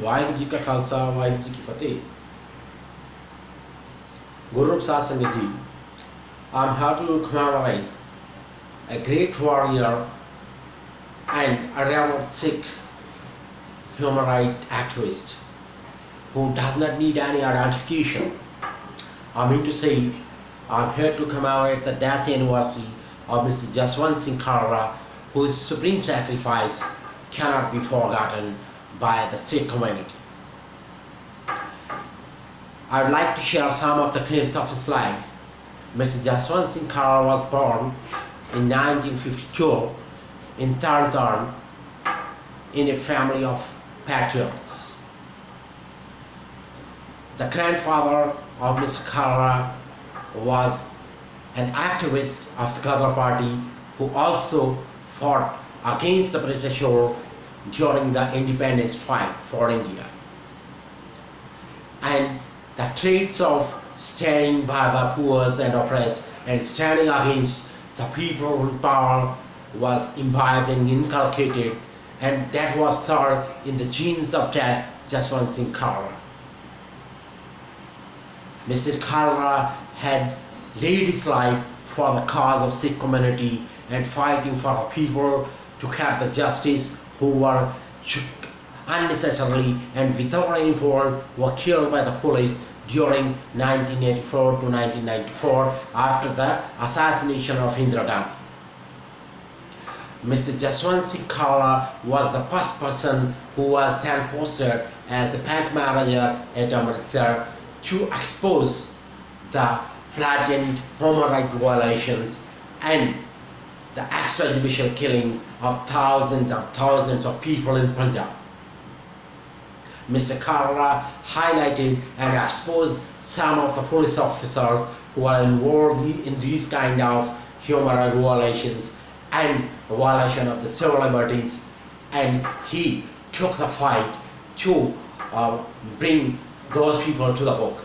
वाहिगुरु जी का खालसा वाहिगुरु जी की फतेह। Guru Sasangaji, I'm here to commemorate a great warrior and a revered Sikh human rights activist who does not need any identification. I mean to say, I'm here to commemorate the death anniversary of Mr. Jaswant Singh Kalra, whose supreme sacrifice cannot be forgotten by the Sikh community. I would like to share some of the clips of his life. Mr. Jaswant Singh Kalra was born in 1952 in Tarn in a family of patriots. The grandfather of Mr. Kalra was an activist of the Ghadar party who also fought against the British rule during the independence fight for India. And the traits of standing by the poor and oppressed and standing against the people in power was imbibed and inculcated, and that was taught in the genes of that Jaswant Singh Kalra. Mr. Kalra had laid his life for the cause of Sikh community and fighting for the people to have the justice who were unnecessarily and without any fault were killed by the police during 1984 to 1994 after the assassination of Indira Gandhi. Mr. Jaswant Singh Kalra was the first person who was then posted as a bank manager at Amritsar to expose the blatant human rights violations and the extrajudicial killings of thousands of people in Punjab. Mr. Kalra highlighted and exposed some of the police officers who are involved in these kind of human rights violations and violation of the civil liberties, and he took the fight to bring those people to the book.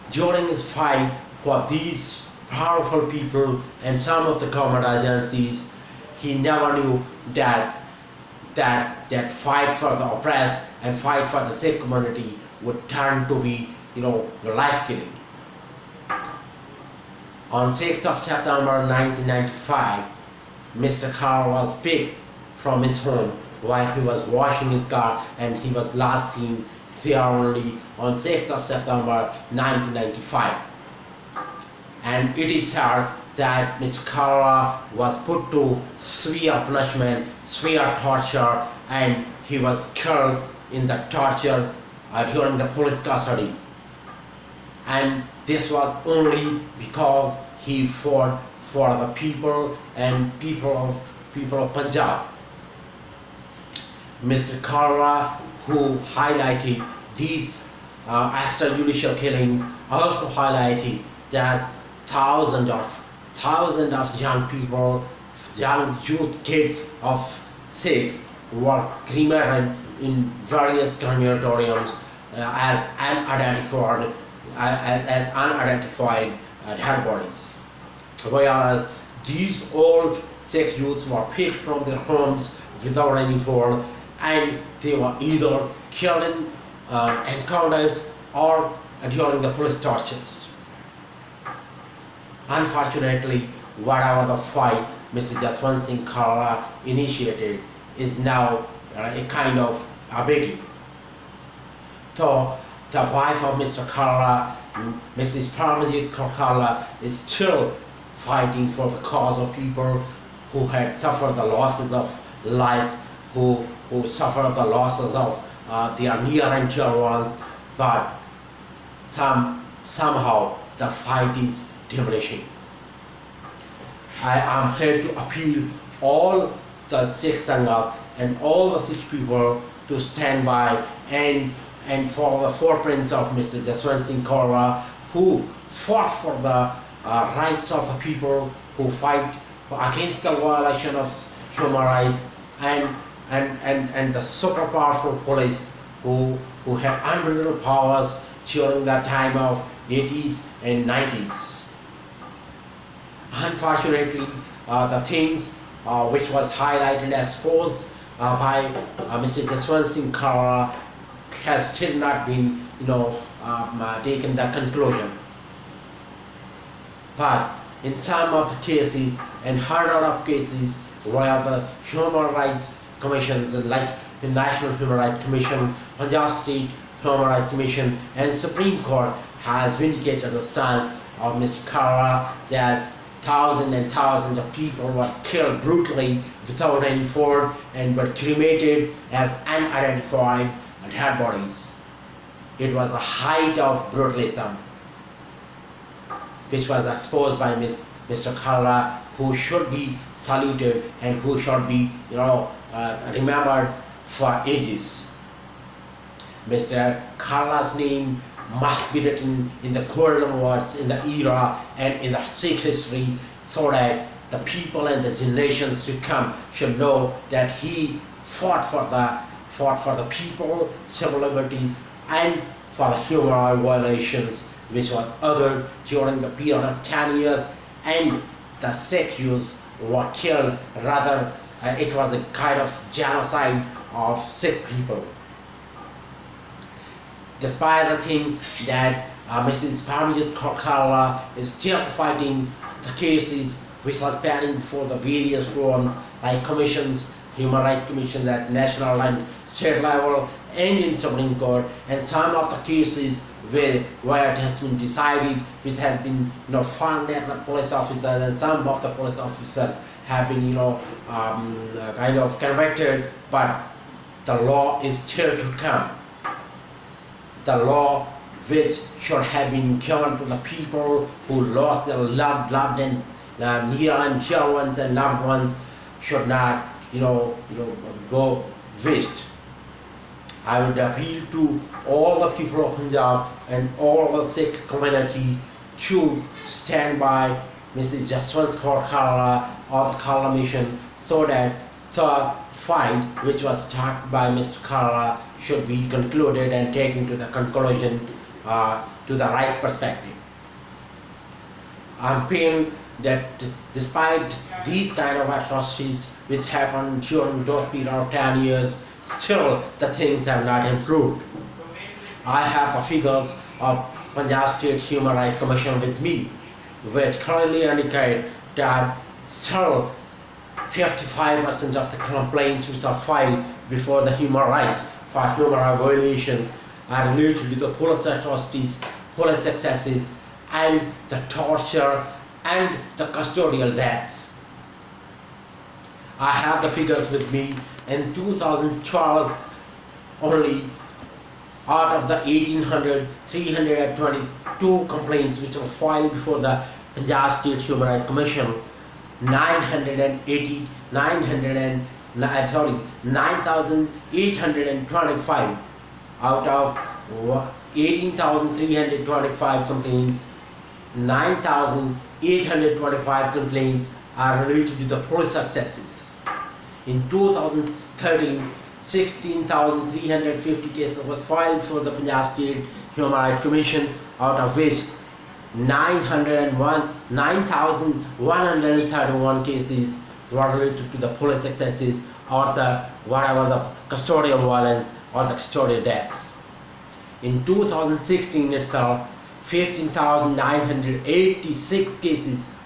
During his fight for these powerful people and some of the government agencies, he never knew that fight for the oppressed and fight for the Sikh community would turn to be, life-killing. On 6th of September 1995, Mr. Kalra was picked from his home while he was washing his car, and he was last seen there only on 6th of September 1995. And it is said that Mr. Kalra was put to severe punishment, severe torture, and he was killed in the torture during the police custody. And this was only because he fought for the people and people of Punjab. Mr. Kalra, who highlighted these extrajudicial killings, also highlighted that thousands of young people, young youth kids of Sikhs were cremated in various crematoriums as unidentified dead bodies. Whereas these old Sikh youths were picked from their homes without any fault, and they were either killed in encounters or during the police tortures. Unfortunately, whatever the fight Mr. Jaswant Singh Kalra initiated is now a kind of a biggie. So the wife of Mr. Kalra, Mrs. Parmajit Kalra, is still fighting for the cause of people who had suffered the losses of lives, who suffered the losses of their near and dear ones, but somehow the fight is diminishing. I am here to appeal all the Sikh Sangha and all the Sikh people to stand by and follow the footprints of Mr. Jaswant Singh Kalra, who fought for the rights of the people, who fight against the violation of human rights, and the super powerful police who had unbelievable powers during the time of 80s and 90s. Unfortunately, the things which was highlighted and exposed by Mr. Jaswant Singh Kara has still not been, taken the conclusion. But in some of the cases and hundred of cases where the human rights commissions like the National Human Rights Commission, Punjab State Human Rights Commission and Supreme Court has vindicated the stance of Mr. Kara that thousands and thousands of people were killed brutally without any fault and were cremated as unidentified dead bodies. It was the height of brutalism which was exposed by Mr. Kara, who should be saluted and who should be remembered for ages. Mr. Kara's name must be written in the golden words in the era and in the Sikh history so that the people and the generations to come should know that he fought for the people, civil liberties and for the human rights violations which was occurred during the period of 10 years, and the Sikh Jews were killed. Rather, it was a kind of genocide of Sikh people. Despite the thing that Mrs. Parmjit Kaur is still fighting the cases which are pending before the various forums like commissions, human rights commissions at national and state level and in Supreme Court, and some of the cases where it has been decided, which has been found at the police officers, and some of the police officers have been kind of convicted, but the law is still to come. The law which should have been given to the people who lost their loved and near and dear ones and loved ones should not go waste. I would appeal to all the people of Punjab and all the Sikh community to stand by Mrs. Jaswant Kaur Kara of the Kara Mission so that the fight which was started by Mr. Kara should be concluded and taken to the conclusion to the right perspective. I'm pained that despite these kind of atrocities which happened during those period of 10 years, still the things have not improved. I have the figures of Punjab State Human Rights Commission with me, which clearly indicate that still 55% of the complaints which are filed before the human rights for human rights violations are related to the police atrocities, police excesses, and the torture and the custodial deaths. I have the figures with me. In 2012, only out of the 322 complaints which were filed before the Punjab State Human Rights Commission, 9,825 out of 18,325 complaints, 9,825 complaints are related to the police excesses. In 2013, 16,350 cases was filed for the Punjab State Human Rights Commission, out of which 9,131 cases were related to the police excesses or the custodial violence or the custodial deaths. In 2016 itself, 15,986 cases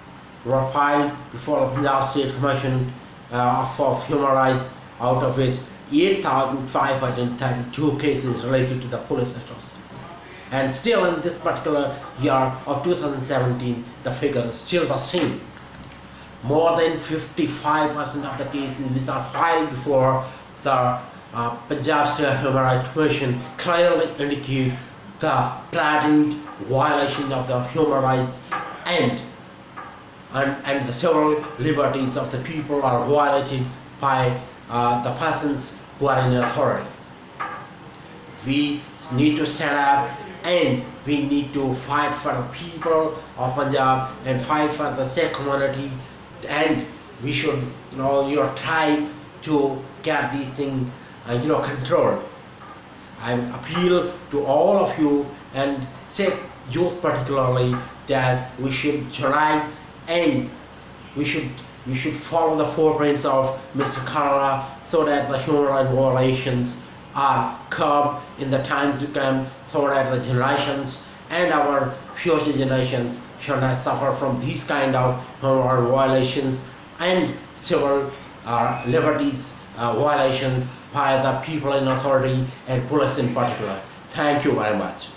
were filed before the Punjab State Commission of Human Rights, out of which 8,532 cases related to the police atrocities. And still in this particular year of 2017, the figure is still the same. More than 55% of the cases which are filed before the Punjab State Human Rights Commission clearly indicate the blatant violation of the human rights and the civil liberties of the people are violated by the persons who are in authority. We need to stand up and we need to fight for the people of Punjab and fight for the Sikh community, and we should try to get these things controlled. I appeal to all of you and Sikh youth particularly that we should try and we should you should follow the footprints of Mr. Karara so that the human rights violations are curbed in the times to come, so that the generations and our future generations shall not suffer from these kind of human rights violations and civil liberties violations by the people in authority and police in particular. Thank you very much.